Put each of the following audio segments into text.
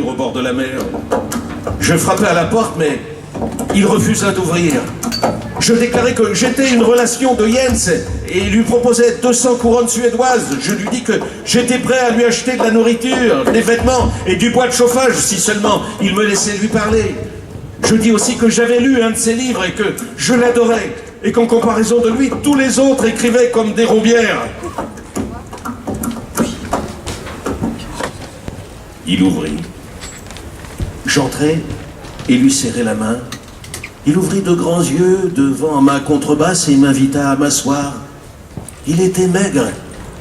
Au bord de la mer. Je frappais à la porte, mais il refusa d'ouvrir. Je déclarai que j'étais une relation de Jens et lui proposais 200 couronnes suédoises. Je lui dis que j'étais prêt à lui acheter de la nourriture, des vêtements et du bois de chauffage si seulement il me laissait lui parler. Je dis aussi que j'avais lu un de ses livres et que je l'adorais et qu'en comparaison de lui, tous les autres écrivaient comme des roubières. Il ouvrit. J'entrai et lui serrai la main. Il ouvrit de grands yeux devant ma contrebasse et m'invita à m'asseoir. Il était maigre,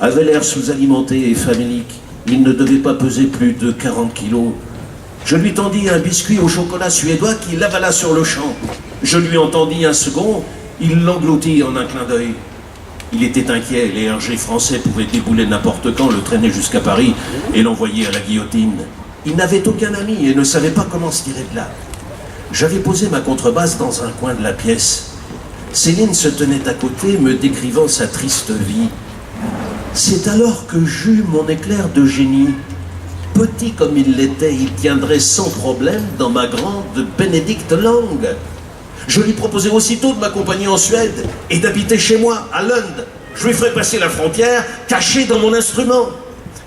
avait l'air sous-alimenté et famélique. Il ne devait pas peser plus de 40 kilos. Je lui tendis un biscuit au chocolat suédois qu'il avala sur le champ. Je lui en tendis un second, il l'engloutit en un clin d'œil. Il était inquiet, les RG français pouvaient débouler n'importe quand, le traîner jusqu'à Paris et l'envoyer à la guillotine. Il n'avait aucun ami et ne savait pas comment se tirer de là. J'avais posé ma contrebasse dans un coin de la pièce. Céline se tenait à côté, me décrivant sa triste vie. C'est alors que j'eus mon éclair de génie. Petit comme il l'était, il tiendrait sans problème dans ma grande Benedict Lang. Je lui proposai aussitôt de m'accompagner en Suède et d'habiter chez moi, à Lund. Je lui ferai passer la frontière, caché dans mon instrument.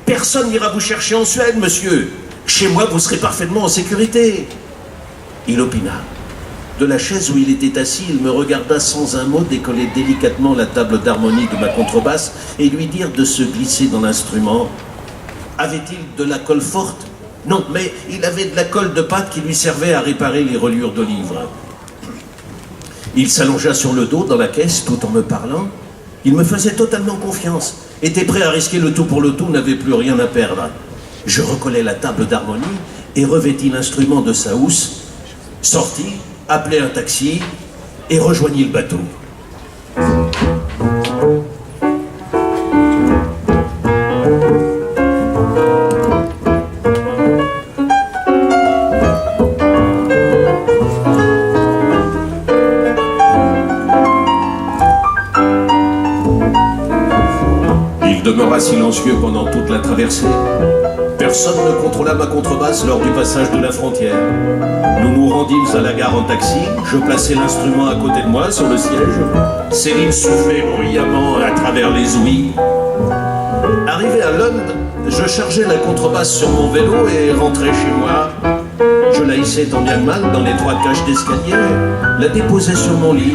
Personne n'ira vous chercher en Suède, monsieur. Chez moi, vous serez parfaitement en sécurité. Il opina. De la chaise où il était assis, il me regarda sans un mot décoller délicatement la table d'harmonie de ma contrebasse et lui dire de se glisser dans l'instrument. Avait-il de la colle forte? Non, mais il avait de la colle de pâte qui lui servait à réparer les reliures de livres. Il s'allongea sur le dos dans la caisse tout en me parlant. Il me faisait totalement confiance, était prêt à risquer le tout pour le tout, n'avait plus rien à perdre. Je recollai la table d'harmonie et revêtis l'instrument de sa housse, sortis, appelai un taxi et rejoignis le bateau. Il demeura silencieux pendant toute la traversée. Personne ne contrôla ma contrebasse lors du passage de la frontière. Nous nous rendîmes à la gare en taxi, je plaçai l'instrument à côté de moi sur le siège. Céline soufflait bruyamment à travers les ouïes. Arrivé à Lund, je chargeai la contrebasse sur mon vélo et rentrai chez moi. Je la hissai tant bien que mal dans l'étroite cage d'escalier, la déposai sur mon lit.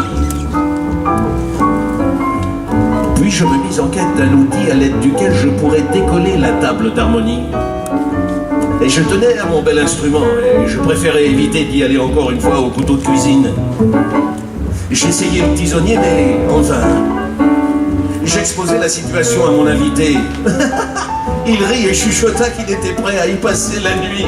Puis je me mis en quête d'un outil à l'aide duquel je pourrais décoller la table d'harmonie. Et je tenais à mon bel instrument, et je préférais éviter d'y aller encore une fois au couteau de cuisine. J'essayais le tisonnier, mais en vain. J'exposais la situation à mon invité. Il rit et chuchota qu'il était prêt à y passer la nuit.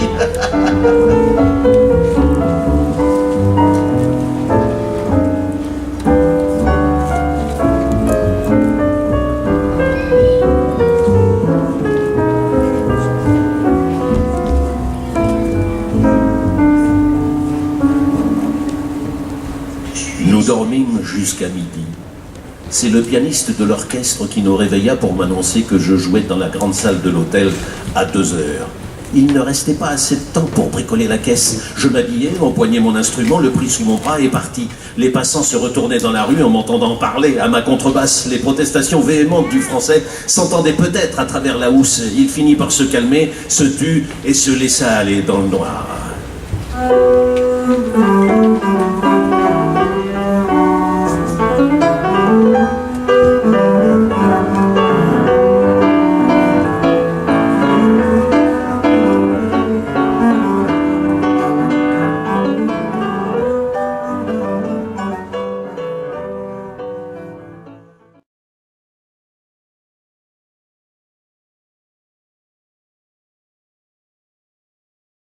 Nous dormîmes jusqu'à midi. C'est le pianiste de l'orchestre qui nous réveilla pour m'annoncer que je jouais dans la grande salle de l'hôtel à 2 heures. Il ne restait pas assez de temps pour bricoler la caisse. Je m'habillai, empoignai mon instrument, le pris sous mon bras et partis. Les passants se retournaient dans la rue en m'entendant parler à ma contrebasse. Les protestations véhémentes du français s'entendaient peut-être à travers la housse. Il finit par se calmer, se tut et se laissa aller dans le noir.